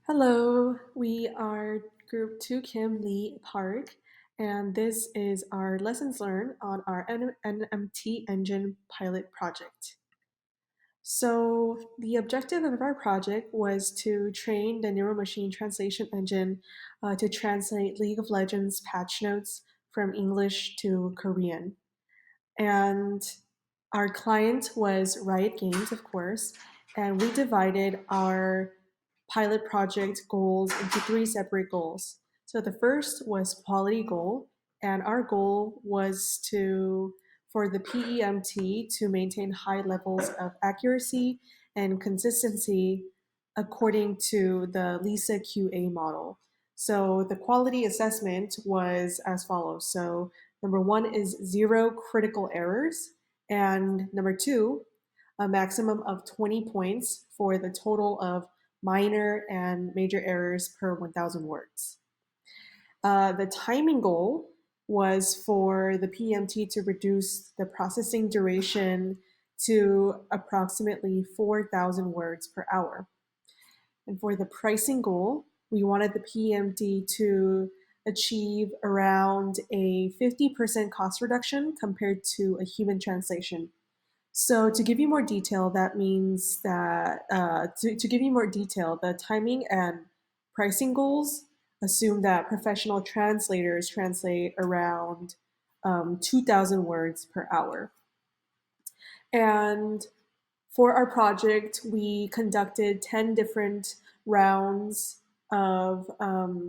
Hello, we are Group 2 Kim Lee Park, and this is our lessons learned on our NMT engine pilot project. So, the objective of our project was to train the neural machine translation engine to translate League of Legends patch notes from English to Korean. And our client was Riot Games, of course, and we divided our pilot project goals into three separate goals. So the first was quality goal, and our goal was for the PEMT to maintain high levels of accuracy and consistency according to the Lisa QA model. So the quality assessment was as follows. So number one is zero critical errors, and number two, a maximum of 20 points for the total of minor and major errors per 1,000 words. The timing goal was for the PMT to reduce the processing duration to approximately 4,000 words per hour. And for the pricing goal, we wanted the PMT to achieve around a 50% cost reduction compared to a human translation. So to give you more detail, that means that to give you more detail, the timing and pricing goals assume that professional translators translate around 2,000 words per hour. And for our project, we conducted 10 different rounds of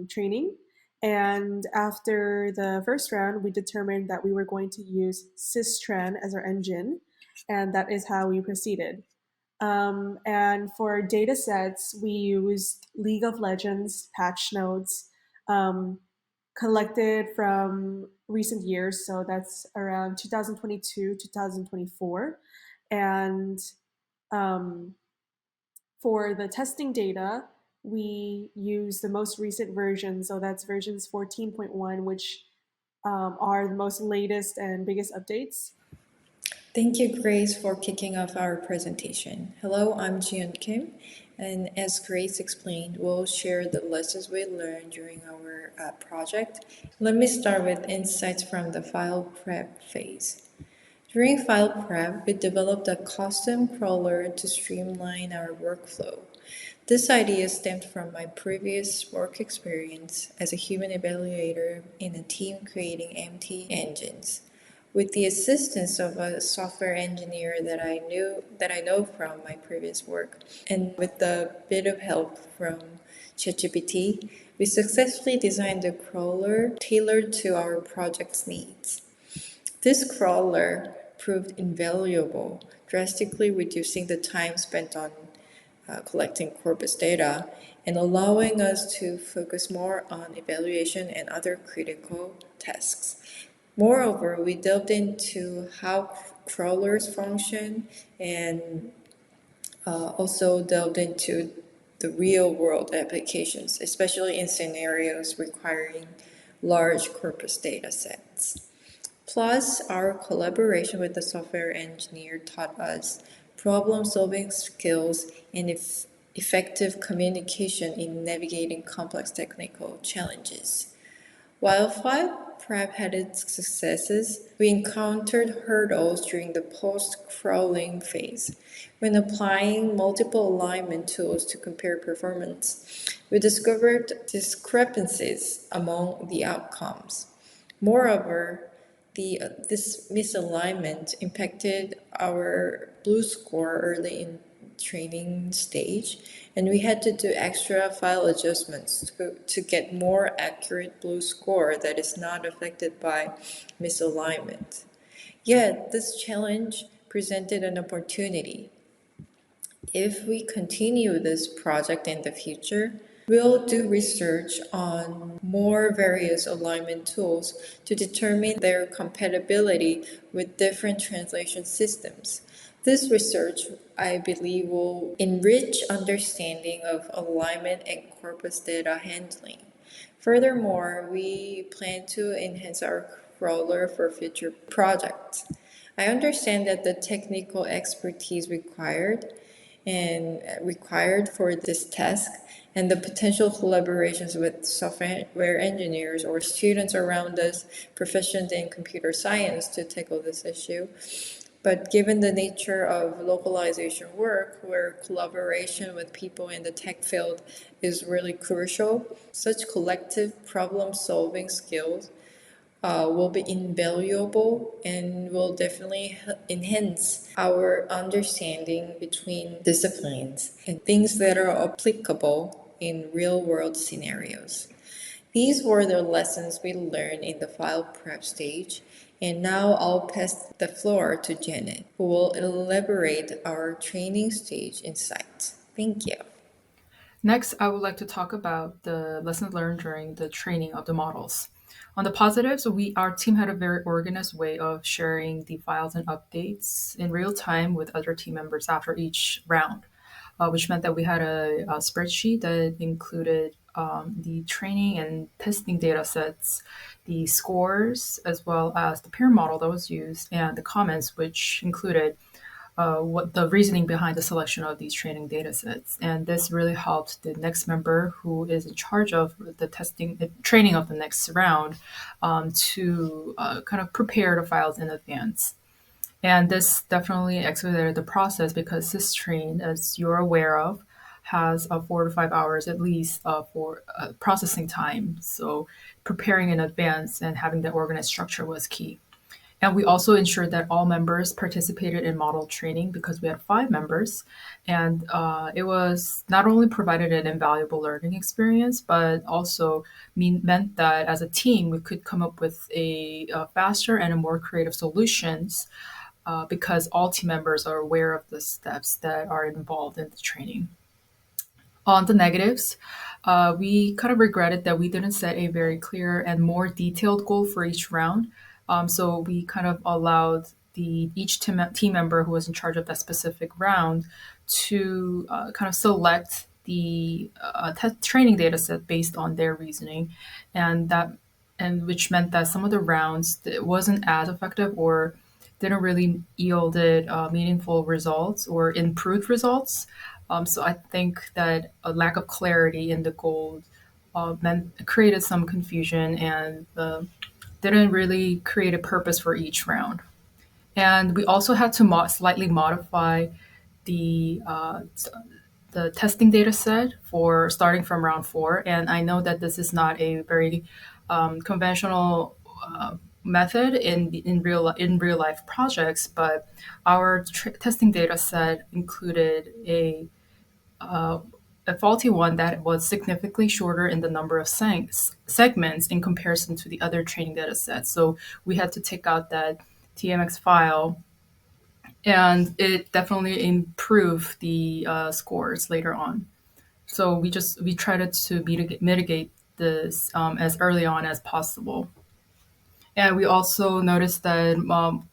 training. And after the first round, we determined that we were going to use Systran as our engine, and that is how we proceeded. And for data sets, we used League of Legends patch notes collected from recent years. So that's around 2022, 2024. And um, for the testing data, we use the most recent version. So that's versions 14.1, which are the most latest and biggest updates. Thank you, Grace, for kicking off our presentation. Hello, I'm Jian Kim, and as Grace explained, we'll share the lessons we learned during our project. Let me start with insights from the file prep phase. During file prep, we developed a custom crawler to streamline our workflow. This idea stemmed from my previous work experience as a human evaluator in a team creating MT engines. With the assistance of a software engineer that I know from my previous work, and with a bit of help from ChatGPT, we successfully designed a crawler tailored to our project's needs. This crawler proved invaluable, drastically reducing the time spent on collecting corpus data and allowing us to focus more on evaluation and other critical tasks. Moreover, we delved into how crawlers function and also delved into the real world applications, especially in scenarios requiring large corpus data sets. Plus, our collaboration with the software engineer taught us problem solving skills and effective communication in navigating complex technical challenges. While file prep had its successes, we encountered hurdles during the post-crawling phase. When applying multiple alignment tools to compare performance, we discovered discrepancies among the outcomes. Moreover, this misalignment impacted our blue score early in training stage, and we had to do extra file adjustments to get more accurate blue score that is not affected by misalignment. Yet, this challenge presented an opportunity. If we continue this project in the future, we'll do research on more various alignment tools to determine their compatibility with different translation systems. This research, I believe, will enrich understanding of alignment and corpus data handling. Furthermore, we plan to enhance our crawler for future projects. I understand that the technical expertise required and required for this task, and the potential collaborations with software engineers or students around us proficient in computer science to tackle this issue. But given the nature of localization work, where collaboration with people in the tech field is really crucial, such collective problem solving skills will be invaluable and will definitely enhance our understanding between disciplines and things that are applicable in real world scenarios. These were the lessons we learned in the file prep stage, and now I'll pass the floor to Janet, who will elaborate our training stage insights. Thank you. Next, I would like to talk about the lessons learned during the training of the models. On the positives, our team had a very organized way of sharing the files and updates in real time with other team members after each round, which meant that we had a spreadsheet that included the training and testing data sets, the scores, as well as the peer model that was used, and the comments, which included what the reasoning behind the selection of these training data sets. And this really helped the next member who is in charge of the testing, the training of the next round to kind of prepare the files in advance. And this definitely expedited the process because SysTrain, as you're aware of, has 4 to 5 hours at least for processing time. So preparing in advance and having the organized structure was key. And we also ensured that all members participated in model training because we had 5 members. And it was not only provided an invaluable learning experience, but also meant that as a team, we could come up with a faster and a more creative solutions because all team members are aware of the steps that are involved in the training. On the negatives, we kind of regretted that we didn't set a very clear and more detailed goal for each round. So we kind of allowed each team member who was in charge of that specific round to kind of select the training data set based on their reasoning, and that and which meant that some of the rounds it wasn't as effective or didn't really yielded meaningful results or improved results. So I think that a lack of clarity in the goals meant created some confusion and didn't really create a purpose for each round. And we also had to slightly modify the the testing data set for starting from round 4. And I know that this is not a very conventional method in real life projects, but our testing data set included a faulty one that was significantly shorter in the number of segments in comparison to the other training data sets. So we had to take out that TMX file, and it definitely improved the scores later on. So we tried to mitigate this as early on as possible. And we also noticed that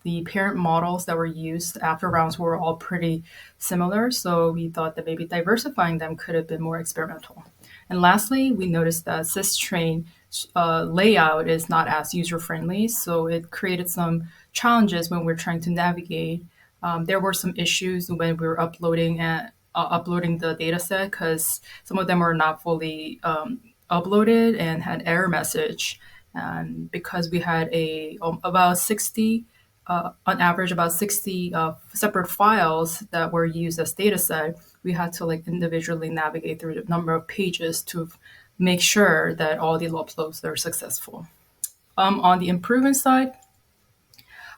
the parent models that were used after rounds were all pretty similar. So we thought that maybe diversifying them could have been more experimental. And lastly, we noticed that SysTrain layout is not as user friendly. So it created some challenges when we're trying to navigate. There were some issues when we were uploading the data set because some of them were not fully uploaded and had error message. And because we had about 60 on average about 60 separate files that were used as data set, we had to like individually navigate through the number of pages to make sure that all the uploads are successful. On the improvement side,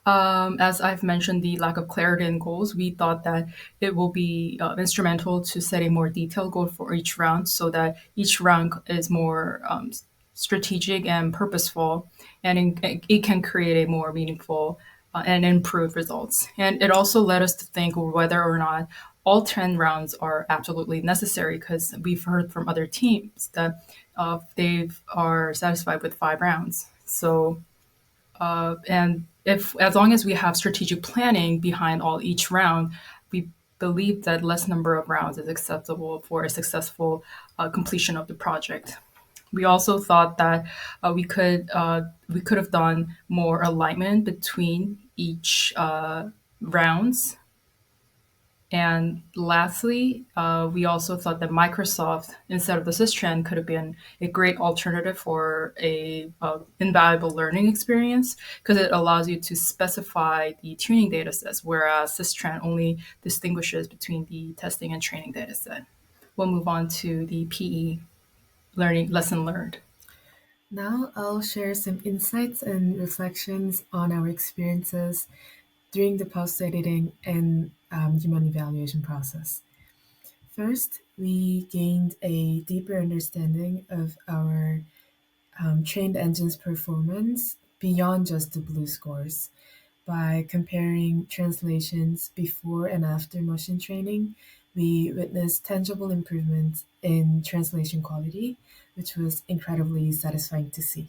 as I've mentioned, the lack of clarity in goals, we thought that it will be instrumental to set a more detailed goal for each round so that each round is more strategic and purposeful, and it can create a more meaningful and improved results. And it also led us to think whether or not all 10 rounds are absolutely necessary because we've heard from other teams that they are satisfied with 5 rounds. So and if as long as we have strategic planning behind each round, we believe that less number of rounds is acceptable for a successful completion of the project. We also thought that we could have done more alignment between each rounds, And lastly, we also thought that Microsoft, instead of the Systrend, could have been a great alternative for a invaluable learning experience because it allows you to specify the tuning data sets, whereas Systrend only distinguishes between the testing and training data set. We'll move on to the PE learning lesson learned. Now I'll share some insights and reflections on our experiences during the post-editing and human evaluation process. First, we gained a deeper understanding of our trained engine's performance beyond just the blue scores. By comparing translations before and after motion training, we witnessed tangible improvements in translation quality, which was incredibly satisfying to see.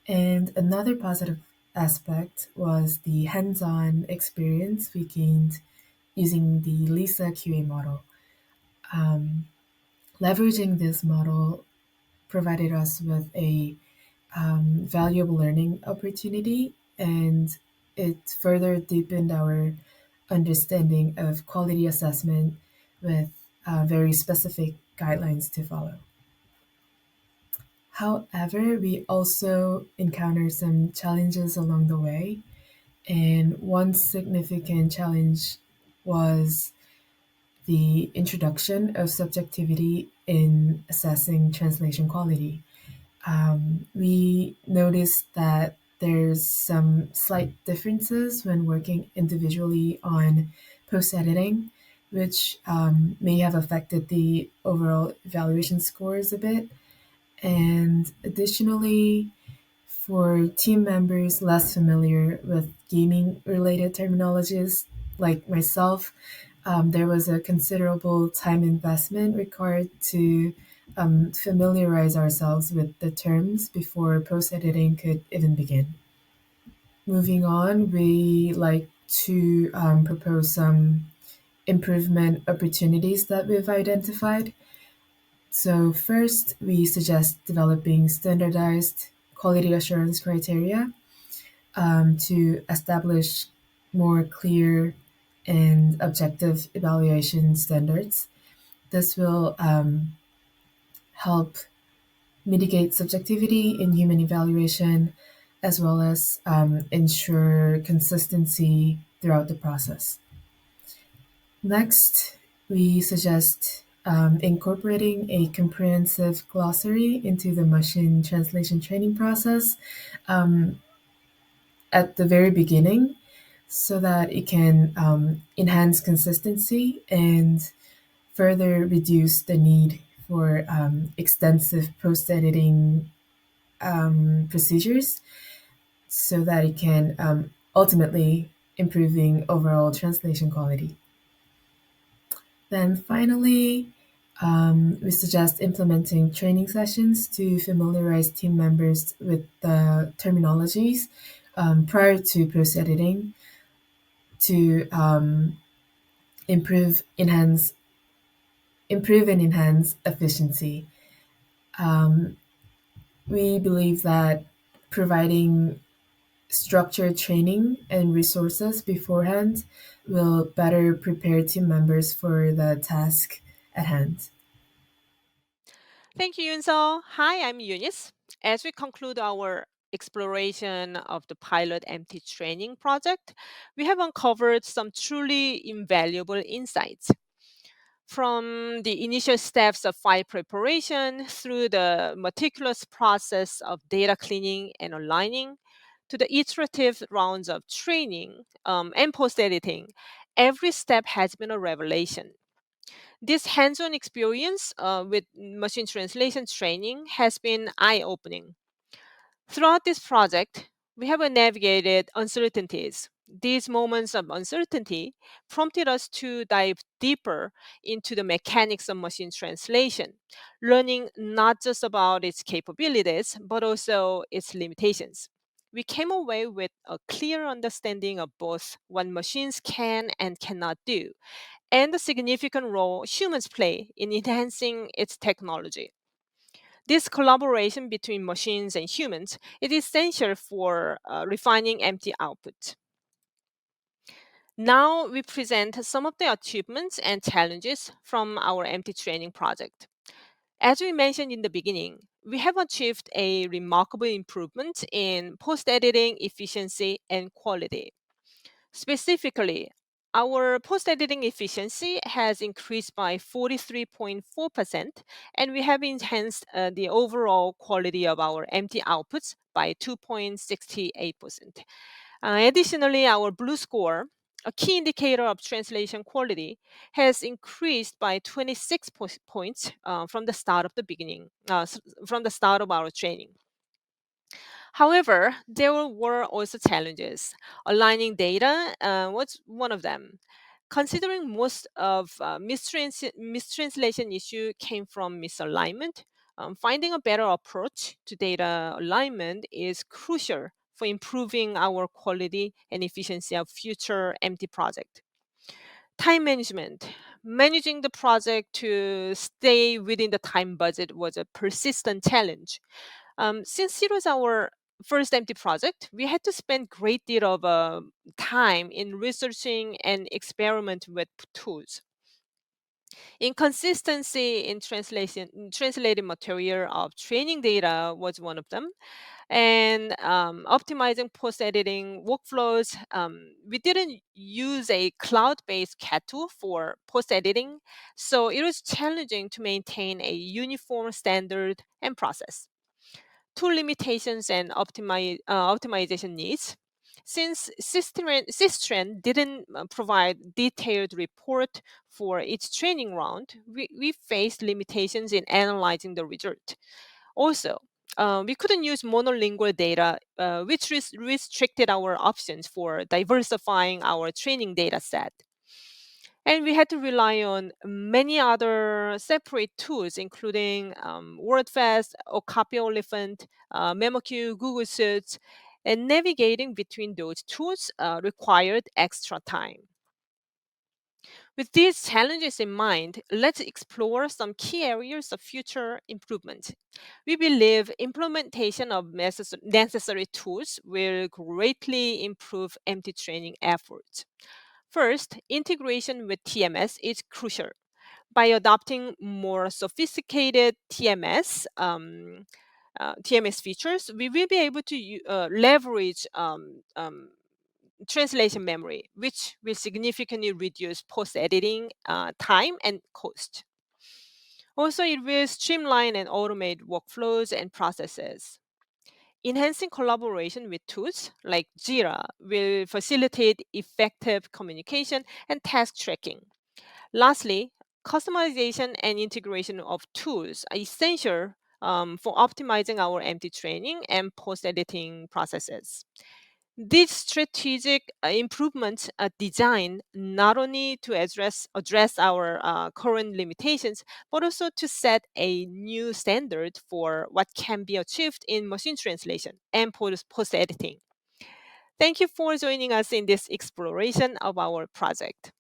And another positive aspect was the hands on experience we gained using the Lisa QA model. Um, Leveraging this model provided us with a valuable learning opportunity, and it further deepened our understanding of quality assessment with very specific guidelines to follow. However, we also encountered some challenges along the way, and one significant challenge was the introduction of subjectivity in assessing translation quality. We noticed that there's some slight differences when working individually on post editing, which may have affected the overall evaluation scores a bit. And additionally, for team members less familiar with gaming related terminologies like myself, there was a considerable time investment required to familiarize ourselves with the terms before post editing could even begin. Moving on, we like to propose some improvement opportunities that we've identified. So, first, we suggest developing standardized quality assurance criteria to establish more clear and objective evaluation standards. This will help mitigate subjectivity in human evaluation as well as ensure consistency throughout the process. Next, we suggest incorporating a comprehensive glossary into the machine translation training process um, at the very beginning so that it can enhance consistency and further reduce the need for extensive post editing procedures so that it can ultimately improving overall translation quality. Then finally, we suggest implementing training sessions to familiarize team members with the terminologies prior to post editing to improve, enhance, improve and enhance efficiency. Um, we believe that providing structured training and resources beforehand will better prepare team members for the task at hand. Thank you, Yunso. Hi, I'm Eunice. As we conclude our exploration of the pilot MT training project, we have uncovered some truly invaluable insights. From the initial steps of file preparation through the meticulous process of data cleaning and aligning to the iterative rounds of training and post editing, every step has been a revelation. This hands on experience with machine translation training has been eye opening. Throughout this project, we have navigated uncertainties. These moments of uncertainty prompted us to dive deeper into the mechanics of machine translation, learning not just about its capabilities, but also its limitations. We came away with a clear understanding of both what machines can and cannot do, and the significant role humans play in enhancing its technology. This collaboration between machines and humans is essential for refining empty output. Now we present some of the achievements and challenges from our MT training project. As we mentioned in the beginning, we have achieved a remarkable improvement in post editing efficiency and quality. Specifically, our post editing efficiency has increased by 43.4%, and we have enhanced the overall quality of our MT outputs by 2.68%. Additionally, our Blue score, a key indicator of translation quality, has increased by 26 points from the start of the from the start of our training. However, there were also challenges. Aligning data was one of them. Considering most of mistranslation issue came from misalignment, finding a better approach to data alignment is crucial for improving our quality and efficiency of future MT project. Time management. Managing the project to stay within the time budget was a persistent challenge. Since it was our first empty project, we had to spend great deal of time in researching and experiment with tools. Inconsistency in translating material of training data was one of them, and optimizing post editing workflows. We didn't use a cloud based CAT tool for post editing, so it was challenging to maintain a uniform standard and process. Tool limitations and optimization needs. Since Systren didn't provide detailed report for each training round, we faced limitations in analyzing the result. Also, we couldn't use monolingual data, which restricted our options for diversifying our training data set. And we had to rely on many other separate tools, including WordFast, Copy MemoQ, Google Search, and navigating between those tools required extra time. With these challenges in mind, let's explore some key areas of future improvement. We believe implementation of necessary tools will greatly improve MT training efforts. First, integration with TMS is crucial. By adopting more sophisticated TMS features, we will be able to leverage translation memory, which will significantly reduce post editing time and cost. Also, it will streamline and automate workflows and processes. Enhancing collaboration with tools like Jira will facilitate effective communication and task tracking. Lastly, customization and integration of tools are essential for optimizing our MT training and post editing processes. These strategic improvements are designed not only to address our current limitations, but also to set a new standard for what can be achieved in machine translation and post editing. Thank you for joining us in this exploration of our project.